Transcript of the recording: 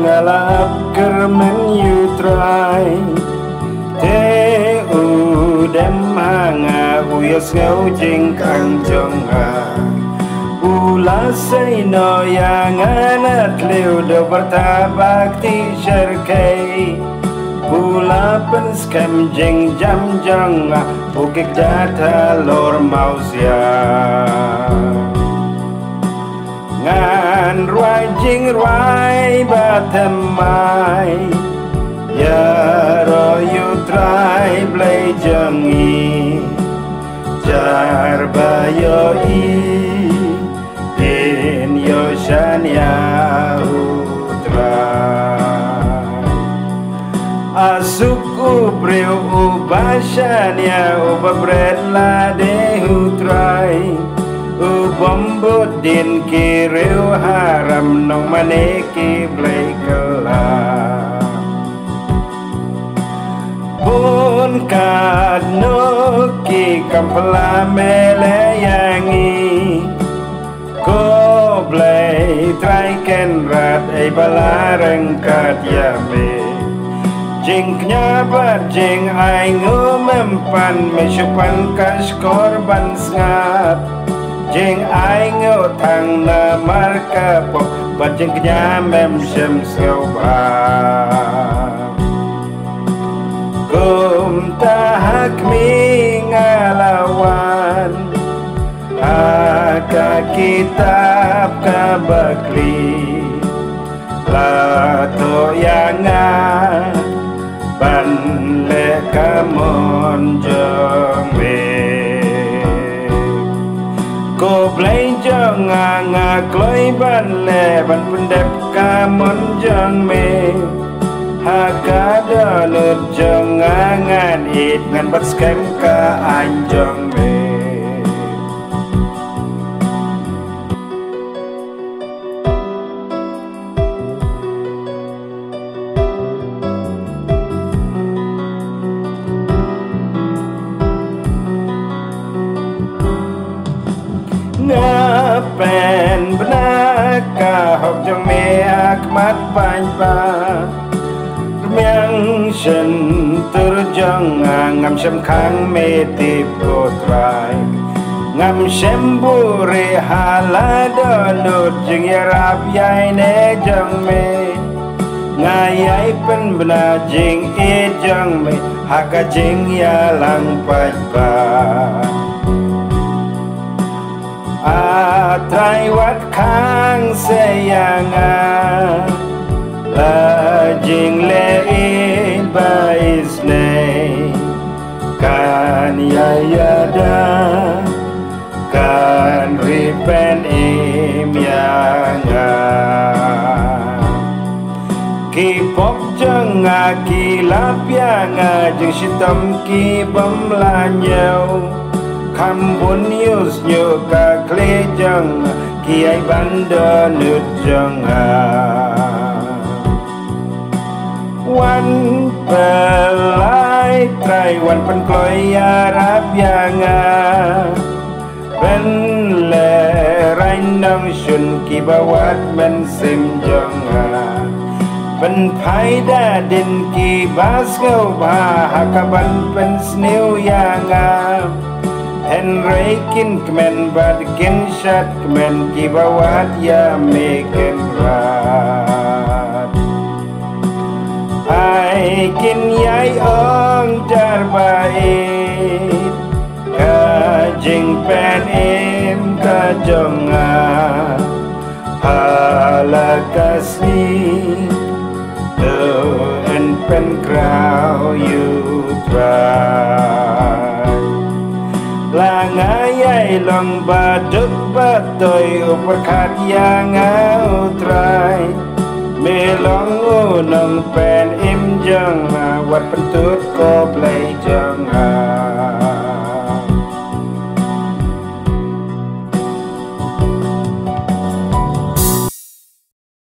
ngalap kermen you try te udem hanga uyos ngau jing kang jonga ula say no yang anak leu do bertabak ti syarkai ula penskam jing jam jonga bukik jata lor mausia ngan ruai jing ruai batemai ya ro you try blai jangi jar bayo i in yo shan ya utra asuku breu ubashan ya ubabret la de utrai Ubombo din kiriu haram nong maneki blai kala Bun kad nuki kampala mele yangi Ko blai trai ken rat ay balarang kat yame Jing knyabat jing ay ngumempan mesyupan kas korban sngat Jing ai ngô thằng na marka pop bat jing knya mem shem seo ba kum tahak mi ngalawan aka kitab ka bakli la to yanga ban le kamon jong me Ko blai jong nga kloi ban le ban pendep ka mon jong me ha ka da lut jong ngan it ngan bat skem ka an jong me Ngapen benaka hok jong me akmat pan pa Miang shen terjong ngam shem khang me tip ko trai Ngam shem bure halada lut jing yarap yai ne jong me Ngayai pen bena jing e jong me haka jing ya lang pan pa Atrai wat kang sayanga La jing le in bais ne Kan yayada Kan ripen im yanga Ki pop janga ki lap yanga Jing sitam ki bam lanyau Kambun yus nyu ka kle jang ki ai banda nut jang wan pelai trai wan pen kloi arab yang pen le rain nang shun ki bawat men sim jang pen pai da din ki bas ngau ba hakaban pen snew yang Henrykin kemen badkin syat kemen kibawat ya meken rat Ai kin yai ong jar bait Kajing pen im kajonga Hala kasih Tu en pen krau you try Langayai long baduk batoy uperkat yang utrai Melong unong pen im jang wat pentut ko play jang